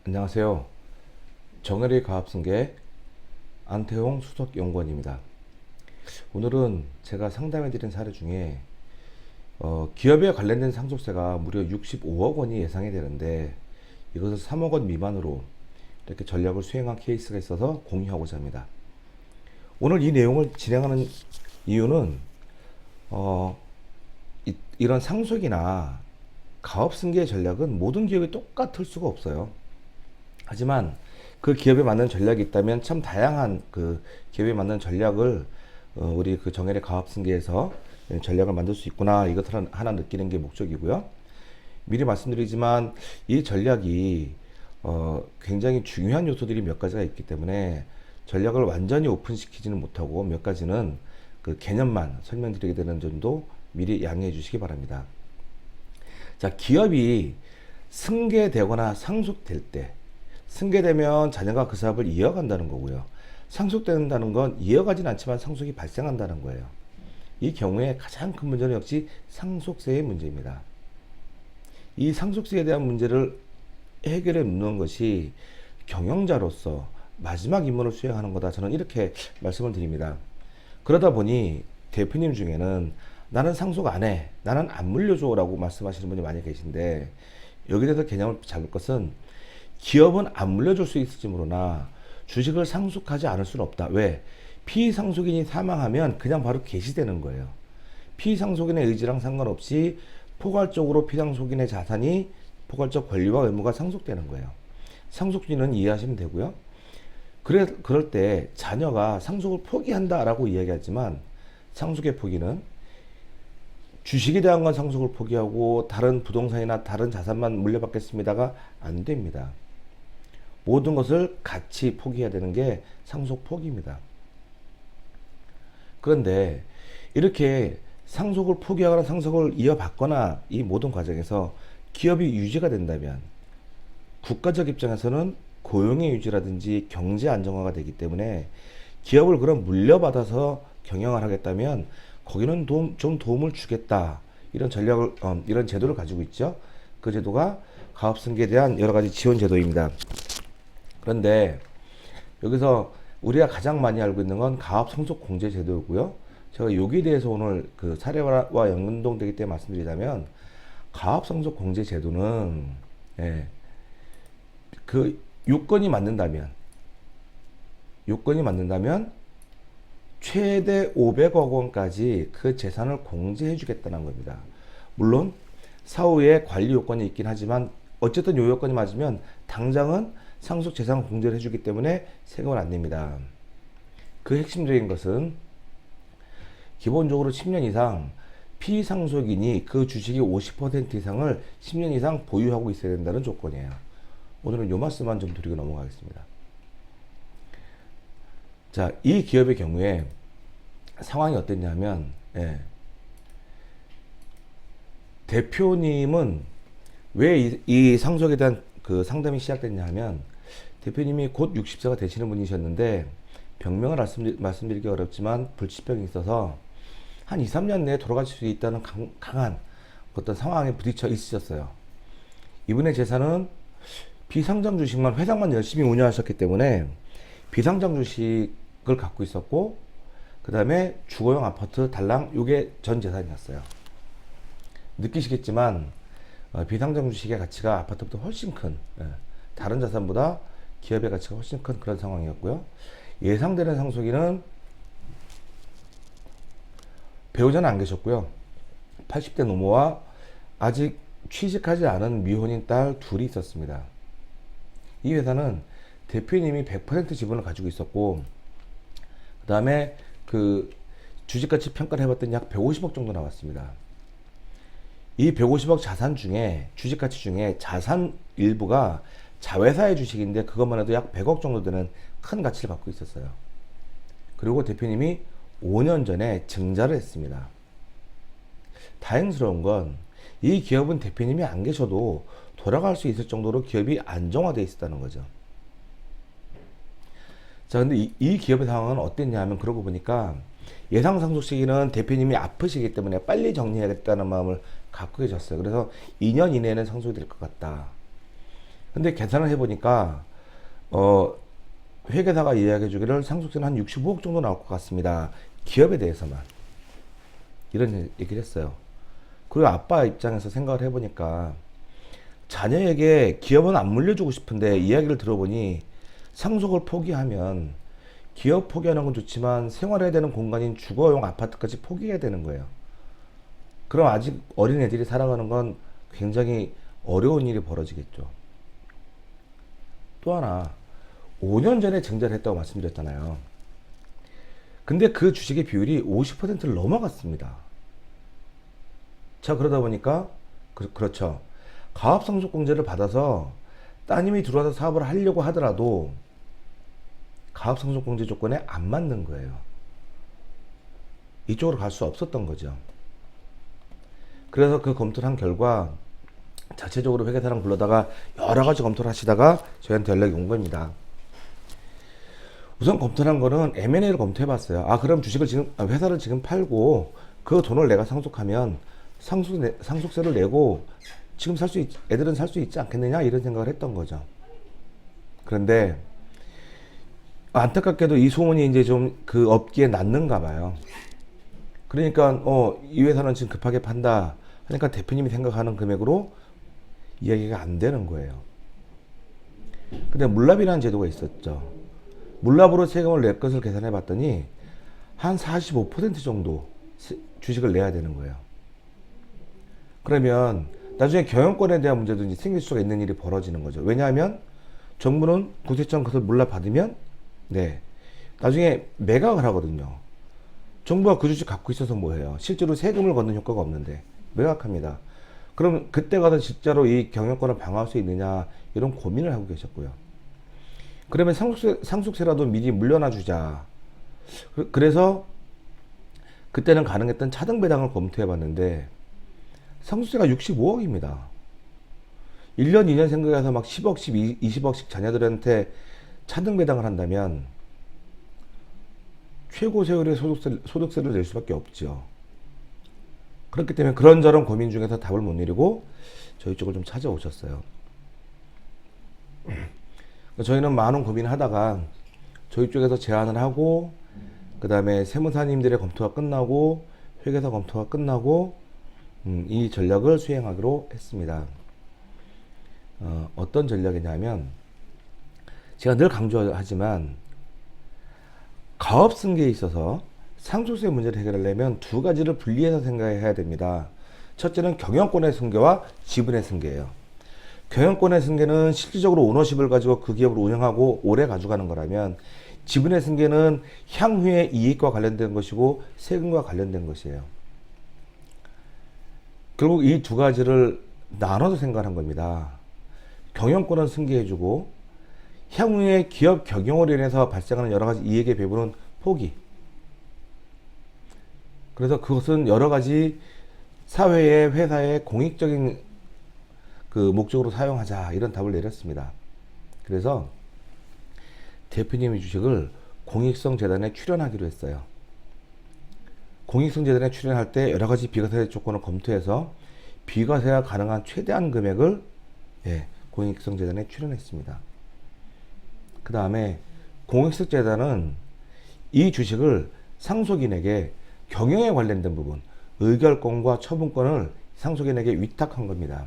안녕하세요. 정혜리 가압승계 안태홍 수석연구원입니다. 오늘은 제가 상담해드린 사례 중에 기업에 관련된 상속세가 무려 65억 원이 예상이 되는데 이것을 3억 원 미만으로 이렇게 전략을 수행한 케이스가 있어서 공유하고자 합니다. 오늘 이 내용을 진행하는 이유는 이런 상속이나 가업승계 전략은 모든 기업이 똑같을 수가 없어요. 하지만 그 기업에 맞는 전략이 있다면 참 다양한 그 기업에 맞는 전략을 우리 그 정혜의 가업승계에서 전략을 만들 수 있구나, 이것을 하나 느끼는 게 목적이고요. 미리 말씀드리지만 이 전략이 굉장히 중요한 요소들이 몇 가지가 있기 때문에 전략을 완전히 오픈시키지는 못하고 몇 가지는 그 개념만 설명드리게 되는 점도 미리 양해해 주시기 바랍니다. 자, 기업이 승계되거나 상속될 때, 승계되면 자녀가 그 사업을 이어간다는 거고요. 상속된다는 건 이어가진 않지만 상속이 발생한다는 거예요. 이 경우에 가장 큰 문제는 역시 상속세의 문제입니다. 이 상속세에 대한 문제를 해결해 놓는 것이 경영자로서 마지막 임무를 수행하는 거다, 저는 이렇게 말씀을 드립니다. 그러다 보니 대표님 중에는 나는 상속 안 해, 나는 안 물려줘 라고 말씀하시는 분이 많이 계신데, 여기에 대해서 개념을 잡을 것은 기업은 안 물려줄 수 있을지 모르나 주식을 상속하지 않을 수는 없다. 왜? 피상속인이 사망하면 그냥 바로 개시되는 거예요. 피상속인의 의지랑 상관없이 포괄적으로 피상속인의 자산이 포괄적 권리와 의무가 상속되는 거예요. 상속주의는 이해하시면 되고요. 그럴 때 자녀가 상속을 포기한다라고 이야기하지만 상속의 포기는 주식에 대한 건 상속을 포기하고 다른 부동산이나 다른 자산만 물려받겠습니다가 안 됩니다. 모든 것을 같이 포기해야 되는 게 상속 포기입니다. 그런데 이렇게 상속을 포기하거나 상속을 이어받거나 이 모든 과정에서 기업이 유지가 된다면 국가적 입장에서는 고용의 유지라든지 경제 안정화가 되기 때문에 기업을 그럼 물려받아서 경영을 하겠다면 거기는 좀 도움을 주겠다, 이런 전략을 이런 제도를 가지고 있죠. 그 제도가 가업승계에 대한 여러 가지 지원 제도입니다. 그런데 여기서 우리가 가장 많이 알고 있는 건 가업상속공제 제도고요. 제가 여기에 대해서 오늘 그 사례와 연동되기 때문에 말씀드리자면, 가업상속공제 제도는 그 요건이 맞는다면 최대 500억 원까지 그 재산을 공제해 주겠다는 겁니다. 물론 사후에 관리 요건이 있긴 하지만 어쨌든 요 요건이 맞으면 당장은 상속 재산 공제를 해주기 때문에 세금을 안 냅니다. 그 핵심적인 것은 기본적으로 10년 이상 피상속인이 그 주식의 50% 이상을 10년 이상 보유하고 있어야 된다는 조건이에요. 오늘은 요 말씀만 좀 드리고 넘어가겠습니다. 자, 이 기업의 경우에 상황이 어땠냐면, 대표님은 왜 이 상속에 대한 그 상담이 시작됐냐 하면, 대표님이 곧 60세가 되시는 분이셨는데 병명을 말씀드리기 어렵지만 불치병이 있어서 한 2, 3년 내에 돌아가실 수 있다는 강한 어떤 상황에 부딪혀 있으셨어요. 이분의 재산은 비상장 주식만, 회사만 열심히 운영하셨기 때문에 비상장 주식을 갖고 있었고, 그 다음에 주거용 아파트 달랑, 요게 전 재산이었어요. 느끼시겠지만 비상장 주식의 가치가 아파트보다 훨씬 큰, 다른 자산보다 기업의 가치가 훨씬 큰 그런 상황이었고요. 예상되는 상속인은 배우자는 안 계셨고요. 80대 노모와 아직 취직하지 않은 미혼인 딸 둘이 있었습니다. 이 회사는 대표님이 100% 지분을 가지고 있었고, 그 다음에 그 주식가치 평가를 해봤더니 약 150억 정도 나왔습니다. 이 150억 자산 중에, 주식가치 중에 자산 일부가 자회사의 주식인데 그것만 해도 약 100억 정도 되는 큰 가치를 갖고 있었어요. 그리고 대표님이 5년 전에 증자를 했습니다. 다행스러운 건 이 기업은 대표님이 안 계셔도 돌아갈 수 있을 정도로 기업이 안정화되어 있었다는 거죠. 자, 근데 이 기업의 상황은 어땠냐 하면, 그러고 보니까 예상 상속 시기는 대표님이 아프시기 때문에 빨리 정리해야겠다는 마음을 갖고 계셨어요. 그래서 2년 이내에는 상속이 될 것 같다. 근데 계산을 해보니까 어, 회계사가 이야기해 주기를 상속세는 한 65억 정도 나올 것 같습니다. 기업에 대해서만. 이런 얘기를 했어요. 그리고 아빠 입장에서 생각을 해보니까 자녀에게 기업은 안 물려주고 싶은데 이야기를 들어보니 상속을 포기하면 기업 포기하는 건 좋지만 생활해야 되는 공간인 주거용 아파트까지 포기해야 되는 거예요. 그럼 아직 어린 애들이 살아가는 건 굉장히 어려운 일이 벌어지겠죠. 또 하나, 5년 전에 증자를 했다고 말씀드렸잖아요. 근데 그 주식의 비율이 50%를 넘어갔습니다. 자, 그러다 보니까, 그렇죠. 가압상속공제를 받아서 따님이 들어와서 사업을 하려고 하더라도 가압상속공제 조건에 안 맞는 거예요. 이쪽으로 갈 수 없었던 거죠. 그래서 그 검토를 한 결과 자체적으로 회계사랑 불러다가 여러 가지 검토를 하시다가 저희한테 연락이 온 겁니다. 우선 검토를 한 거는 M&A를 검토해 봤어요. 아, 그럼 주식을 지금, 회사를 지금 팔고 그 돈을 내가 상속하면 상속세를 내고 지금 애들은 살 수 있지 않겠느냐? 이런 생각을 했던 거죠. 그런데 안타깝게도 이 소문이 이제 좀 그 업계에 났는가 봐요. 그러니까, 이 회사는 지금 급하게 판다. 그러니까 대표님이 생각하는 금액으로 이야기가 안 되는 거예요. 근데 물납이라는 제도가 있었죠. 물납으로 세금을 낼 것을 계산해 봤더니 한 45% 정도 주식을 내야 되는 거예요. 그러면 나중에 경영권에 대한 문제도 이제 생길 수가 있는 일이 벌어지는 거죠. 왜냐하면 정부는 구세청 그것을 물납 받으면 네, 나중에 매각을 하거든요. 정부가 그 주식 갖고 있어서 뭐해요? 실제로 세금을 걷는 효과가 없는데 매각합니다. 그럼 그때 가서 진짜로 이 경영권을 방어할 수 있느냐 이런 고민을 하고 계셨고요. 그러면 상속세라도 미리 물려놔 주자. 그래서 그때는 가능했던 차등 배당을 검토해 봤는데 상속세가 65억입니다. 1년, 2년 생각해서 막 10억씩, 20억씩 자녀들한테 차등 배당을 한다면 최고 세율의 소득세를 낼 수밖에 없죠. 그렇기 때문에 그런저런 고민 중에서 답을 못 내리고 저희 쪽을 좀 찾아오셨어요. 저희는 많은 고민을 하다가 저희 쪽에서 제안을 하고 그 다음에 세무사님들의 검토가 끝나고 회계사 검토가 끝나고 이 전략을 수행하기로 했습니다. 어떤 전략이냐면 제가 늘 강조하지만 가업승계에 있어서 상속세 문제를 해결하려면 두 가지를 분리해서 생각해야 됩니다. 첫째는 경영권의 승계와 지분의 승계예요. 경영권의 승계는 실질적으로 오너십을 가지고 그 기업을 운영하고 오래 가져가는 거라면 지분의 승계는 향후의 이익과 관련된 것이고 세금과 관련된 것이에요. 결국 이 두 가지를 나눠서 생각한 겁니다. 경영권은 승계해주고 향후의 기업 경영으로 인해서 발생하는 여러 가지 이익의 배분은 포기. 그래서 그것은 여러 가지 사회의 회사의 공익적인 그 목적으로 사용하자 이런 답을 내렸습니다. 그래서 대표님의 주식을 공익성 재단에 출연하기로 했어요. 공익성 재단에 출연할 때 여러 가지 비과세 조건을 검토해서 비과세가 가능한 최대한 금액을 공익성 재단에 출연했습니다. 그 다음에 공익성 재단은 이 주식을 상속인에게 경영에 관련된 부분, 의결권과 처분권을 상속인에게 위탁한 겁니다.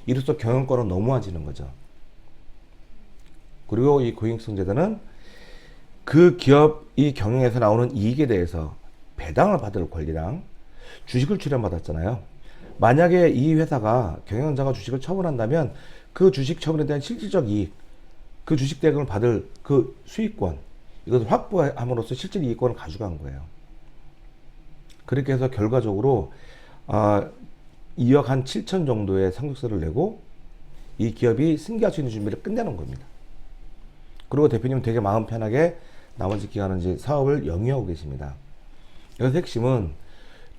이로써 경영권은 너무해지는 거죠. 그리고 이 공익성 재단은 그 기업이 경영에서 나오는 이익에 대해서 배당을 받을 권리랑 주식을 출연받았잖아요. 만약에 이 회사가 경영자가 주식을 처분한다면 그 주식 처분에 대한 실질적 이익, 그 주식 대금을 받을 그 수익권, 이것을 확보함으로써 실질 이익권을 가져간 거예요. 그렇게 해서 결과적으로 2억 한 7천 정도의 상속세를 내고 이 기업이 승계할 수 있는 준비를 끝내는 겁니다. 그리고 대표님은 되게 마음 편하게 나머지 기간은 이제 사업을 영위하고 계십니다. 여기서 핵심은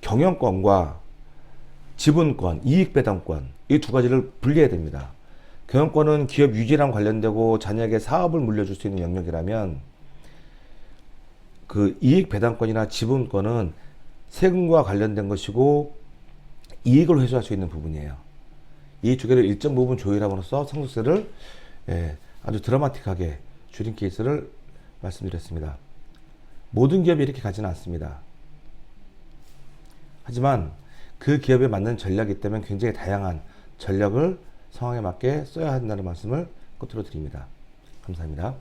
경영권과 지분권, 이익배당권 이 두 가지를 분리해야 됩니다. 경영권은 기업 유지랑 관련되고 자녀에게 사업을 물려줄 수 있는 영역이라면 그 이익배당권이나 지분권은 세금과 관련된 것이고 이익을 회수할 수 있는 부분이에요. 이 두 개를 일정 부분 조율함으로써 상속세를 예, 아주 드라마틱하게 줄인 케이스를 말씀드렸습니다. 모든 기업이 이렇게 가지는 않습니다. 하지만 그 기업에 맞는 전략이 있다면 굉장히 다양한 전략을 상황에 맞게 써야 한다는 말씀을 끝으로 드립니다. 감사합니다.